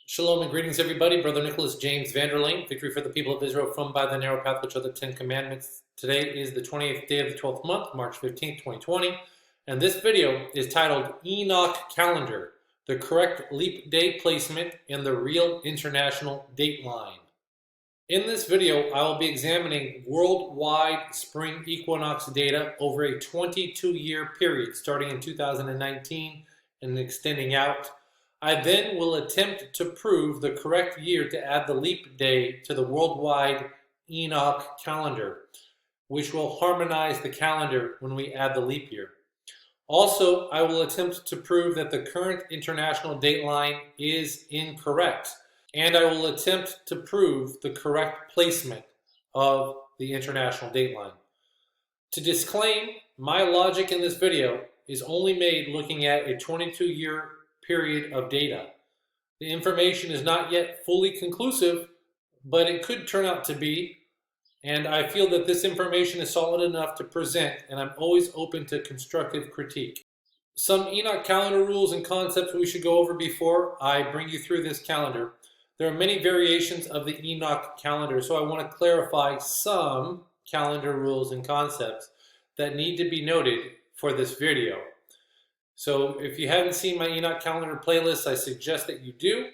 Shalom and greetings, everybody. Brother Nicholas James Vanderlane, Victory for the People of Israel from By the Narrow Path, which are the 10 Commandments. Today is the 20th day of the 12th month, March 15th, 2020. And this video is titled Enoch Calendar, the correct leap day placement and the real international dateline. In this video, I will be examining worldwide spring equinox data over a 22-year period, starting in 2019 and extending out. I then will attempt to prove the correct year to add the leap day to the worldwide Enoch calendar, which will harmonize the calendar when we add the leap year. Also, I will attempt to prove that the current international dateline is incorrect, and I will attempt to prove the correct placement of the international dateline. To disclaim, my logic in this video is only made looking at a 22-year period of data. The information is not yet fully conclusive, but it could turn out to be, and I feel that this information is solid enough to present, and I'm always open to constructive critique. Some Enoch calendar rules and concepts we should go over before I bring you through this calendar. There are many variations of the Enoch calendar, so I want to clarify some calendar rules and concepts that need to be noted for this video. So if you haven't seen my Enoch calendar playlist, I suggest that you do.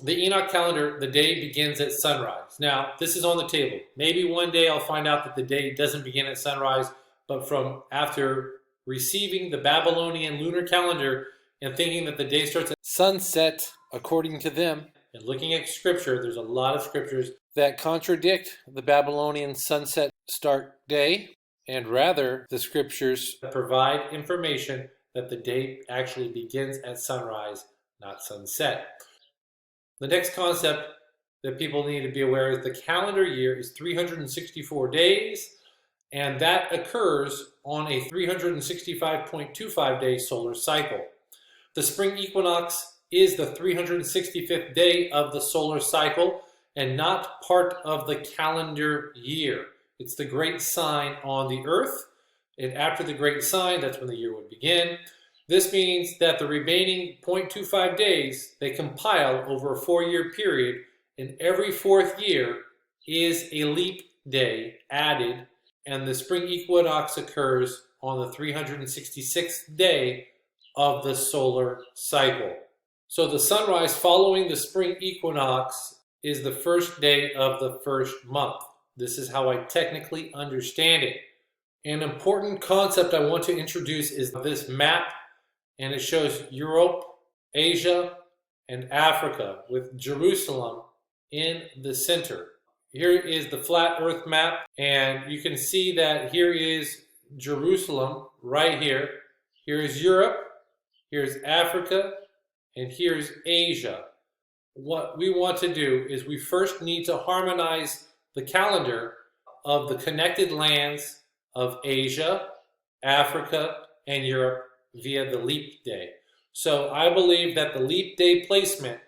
The Enoch calendar, the day begins at sunrise. Now, this is on the table. Maybe one day I'll find out that the day doesn't begin at sunrise, but from after receiving the Babylonian lunar calendar and thinking that the day starts at sunset, according to them, and looking at scripture, there's a lot of scriptures that contradict the Babylonian sunset start day, and rather the scriptures provide information that the day actually begins at sunrise, not sunset. The next concept that people need to be aware is the calendar year is 364 days, and that occurs on a 365.25 day solar cycle. The spring equinox is the 365th day of the solar cycle and not part of the calendar year. It's the great sign on the earth, and after the great sign, that's when the year would begin. This means that the remaining 0.25 days, they compile over a 4-year period, and every fourth year is a leap day added, and the spring equinox occurs on the 366th day of the solar cycle. So the sunrise following the spring equinox is the first day of the first month. This is how I technically understand it. An important concept I want to introduce is this map, and it shows Europe, Asia, and Africa with Jerusalem in the center. Here is the flat earth map, and you can see that here is Jerusalem right here. Here is Europe, here's Africa, and here's Asia. What we want to do is we first need to harmonize the calendar of the connected lands of Asia, Africa, and Europe via the leap day. So I believe that the leap day placement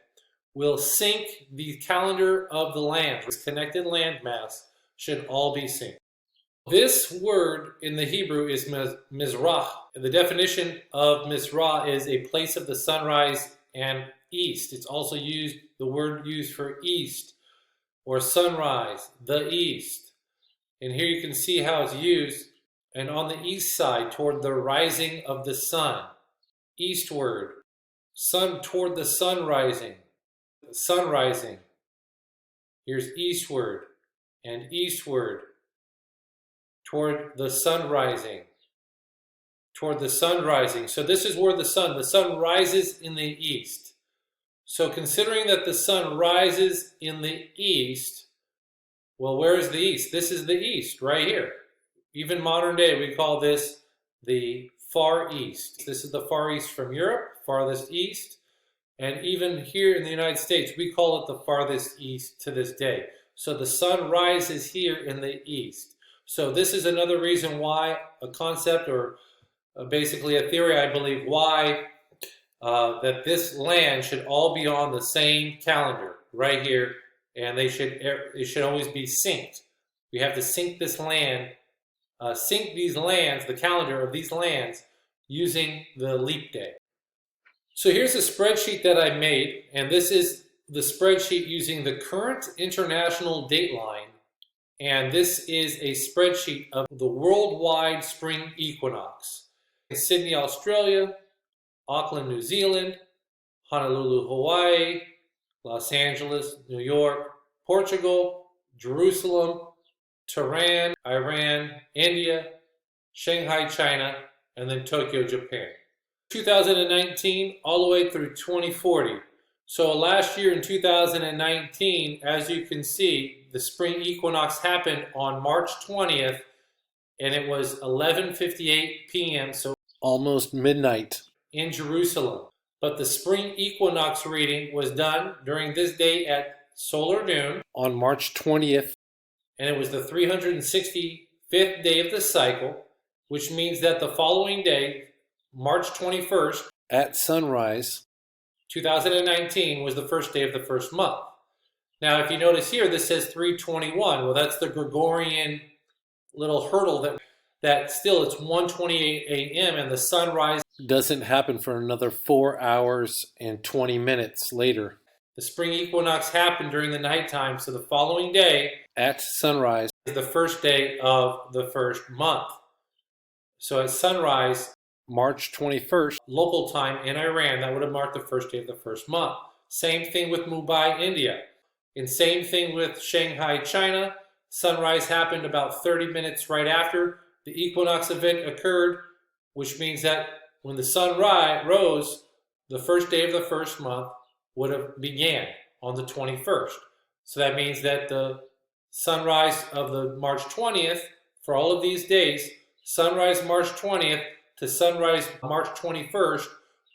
will sync the calendar of the lands. This connected landmass should all be synced. This word in the Hebrew is Mizrah. The definition of Mizrah is a place of the sunrise and east. It's also used, the word used for east or sunrise, the east. And here you can see how it's used. And on the east side, toward the rising of the sun, eastward, sun toward the sun rising, here's eastward and eastward, toward the sun rising, toward the sun rising. So this is where the sun rises in the east. So considering that the sun rises in the east, well, where is the east? This is the east right here. Even modern day, we call this the Far East. This is the Far East from Europe, farthest east. And even here in the United States, we call it the farthest east to this day. So the sun rises here in the east. So this is another reason why a concept, or basically a theory, I believe, why that this land should all be on the same calendar right here, and it should always be synced. We have to sync this land sync these lands, the calendar of these lands, using the leap day. So here's a spreadsheet that I made, and this is the spreadsheet using the current international dateline, and this is a spreadsheet of the worldwide spring equinox. Sydney, Australia, Auckland, New Zealand, Honolulu, Hawaii, Los Angeles, New York, Portugal, Jerusalem, Tehran, Iran, India, Shanghai, China, and then Tokyo, Japan. 2019 all the way through 2040. So last year in 2019, as you can see, the spring equinox happened on March 20th, and it was 11:58 p.m., so almost midnight in Jerusalem. But the spring equinox reading was done during this day at solar noon on March 20th, and it was the 365th day of the cycle, which means that the following day, March 21st, at sunrise, 2019 was the first day of the first month. Now, if you notice here, this says 321. Well, that's the Gregorian little hurdle that still it's 1:28 a.m. and the sunrise doesn't happen for another 4 hours and 20 minutes later. The spring equinox happened during the nighttime, so the following day at sunrise is the first day of the first month. So at sunrise, March 21st, local time in Iran, that would have marked the first day of the first month. Same thing with Mumbai, India. And same thing with Shanghai, China. Sunrise happened about 30 minutes right after the equinox event occurred, which means that when the sun rose, the first day of the first month would have began on the 21st. So that means that the sunrise of the March 20th, for all of these days, sunrise March 20th to sunrise March 21st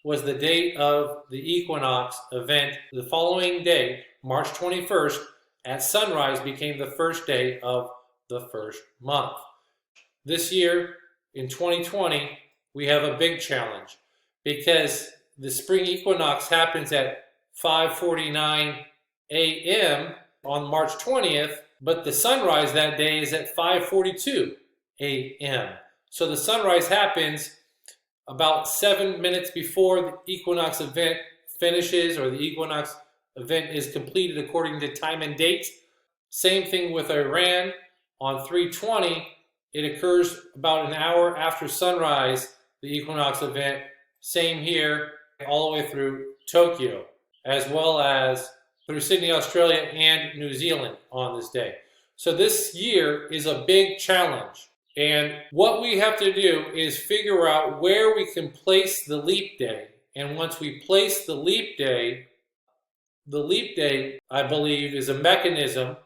was the date of the equinox event. The following day, March 21st, at sunrise became the first day of the first month. This year, in 2020, we have a big challenge because the spring equinox happens at 5:49 a.m. on March 20th, but the sunrise that day is at 5:42 a.m. So the sunrise happens about 7 minutes before the equinox event finishes, or the equinox event is completed according to time and date. Same thing with Iran. On 3:20, it occurs about an hour after sunrise, the equinox event. Same here, all the way through Tokyo, as well as through Sydney, Australia, and New Zealand on this day. So this year is a big challenge. And what we have to do is figure out where we can place the leap day. And once we place the leap day, I believe, is a mechanism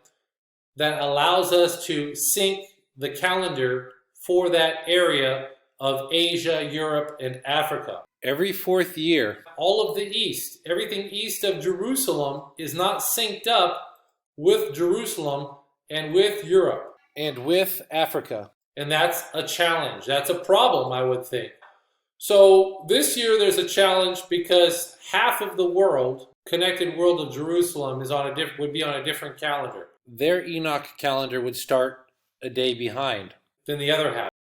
that allows us to sync the calendar for that area of Asia, Europe, and Africa. Every fourth year, all of the east, everything east of Jerusalem is not synced up with Jerusalem and with Europe and with Africa. And that's a challenge. That's a problem, I would think. So this year there's a challenge because half of the world, connected world of Jerusalem, is would be on a different calendar. Their Enoch calendar would start a day behind than the other half.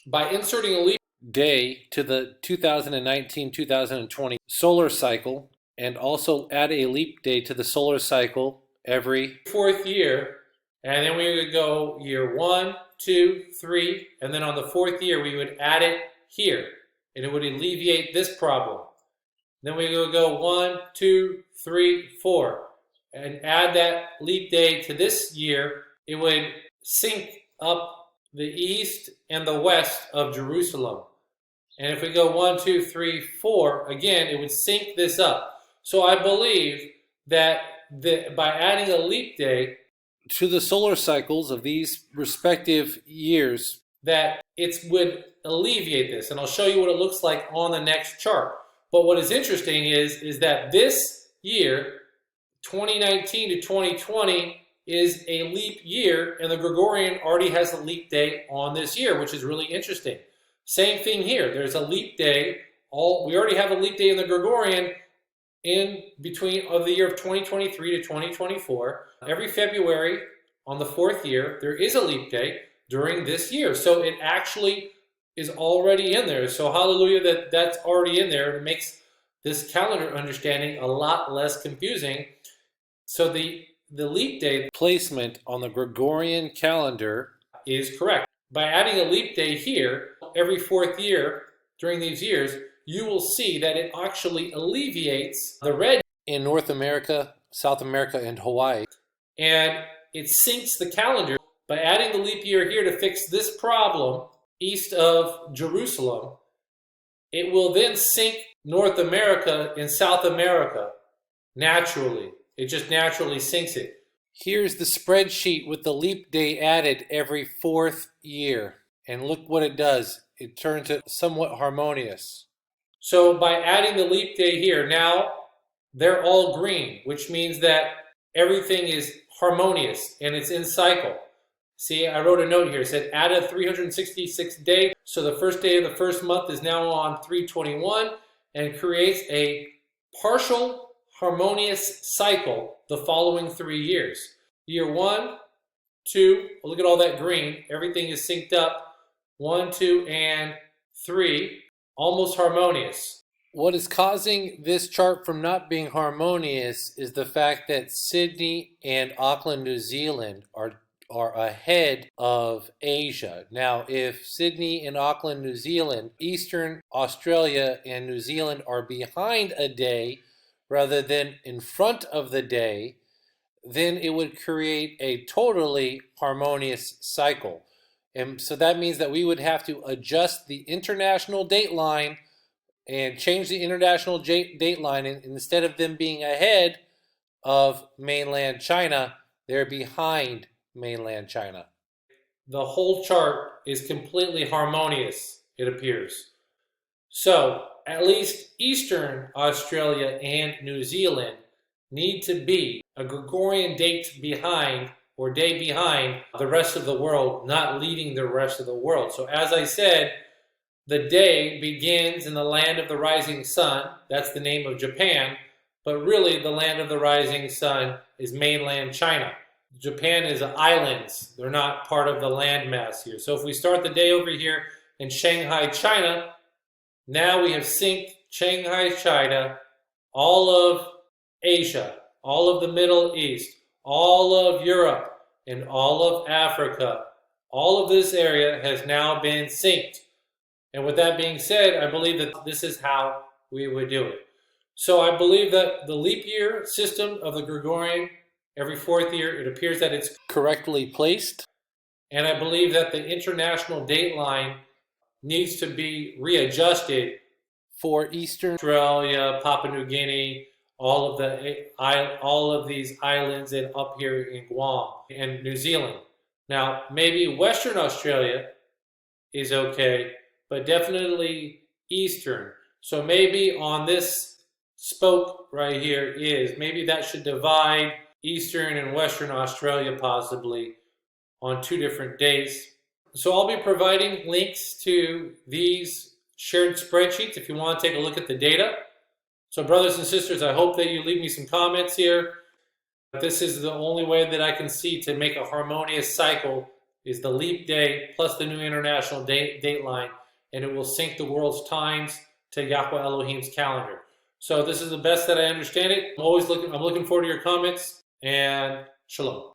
By inserting a leap day to the 2019-2020 solar cycle, and also add a leap day to the solar cycle every fourth year, and then we would go year 1, 2, 3, and then on the fourth year we would add it here, and it would alleviate this problem. Then we would go 1, 2, 3, 4, and add that leap day to this year. It would sync up the east and the west of Jerusalem. And if we go 1, 2, 3, 4, again, it would sync this up. So I believe that by adding a leap day to the solar cycles of these respective years, that it would alleviate this. And I'll show you what it looks like on the next chart. But what is interesting is that this year, 2019 to 2020, is a leap year, and the Gregorian already has a leap day on this year, which is really interesting. Same thing here. There's a leap day. We already have a leap day in the Gregorian in between of the year of 2023 to 2024. Every February on the fourth year, there is a leap day. during this year. So it actually is already in there. So hallelujah that that's already in there. It makes this calendar understanding a lot less confusing. So the leap day placement on the Gregorian calendar is correct. By adding a leap day here every fourth year during these years, you will see that it actually alleviates the red in North America, South America, and Hawaii. And it syncs the calendar. By adding the leap year here to fix this problem east of Jerusalem, it will then sync North America and South America naturally. It just naturally syncs it. Here's the spreadsheet with the leap day added every fourth year. And look what it does. It turns it somewhat harmonious. So by adding the leap day here, now they're all green, which means that everything is harmonious and it's in cycle. See, I wrote a note here. It said add a 366 day. So the first day of the first month is now on 3/21 and creates a partial harmonious cycle the following 3 years. Year 1, 2, look at all that green. Everything is synced up. 1, 2, and 3, almost harmonious. What is causing this chart from not being harmonious is the fact that Sydney and Auckland, New Zealand are ahead of Asia. Now, if Sydney and Auckland, New Zealand, Eastern Australia and New Zealand are behind a day rather than in front of the day, then it would create a totally harmonious cycle. And so that means that we would have to adjust the international dateline and change the international dateline, and instead of them being ahead of mainland China, they're behind mainland China. The whole chart is completely harmonious, it appears. So at least Eastern Australia and New Zealand need to be a Gregorian date behind or day behind the rest of the world, not leading the rest of the world. So as I said, the day begins in the land of the rising sun. That's the name of Japan. But really the land of the rising sun is mainland China. Japan is islands. They're not part of the landmass here. So if we start the day over here in Shanghai, China, now we have synced Shanghai, China, all of Asia, all of the Middle East, all of Europe, and all of Africa. All of this area has now been synced. And with that being said, I believe that this is how we would do it. So I believe that the leap year system of the Gregorian, every fourth year, it appears that it's correctly placed. And I believe that the international dateline needs to be readjusted for Eastern Australia, Papua New Guinea, all of these islands, and up here in Guam and New Zealand. Now, maybe Western Australia is okay, but definitely Eastern. So maybe on this spoke right here maybe that should divide Eastern and Western Australia possibly on 2 different days. So I'll be providing links to these shared spreadsheets if you want to take a look at the data. So brothers and sisters, I hope that you leave me some comments here. This is the only way that I can see to make a harmonious cycle is the leap day plus the new international dateline, and it will sync the world's times to Yahweh Elohim's calendar. So this is the best that I understand it. I'm looking forward to your comments, and shalom.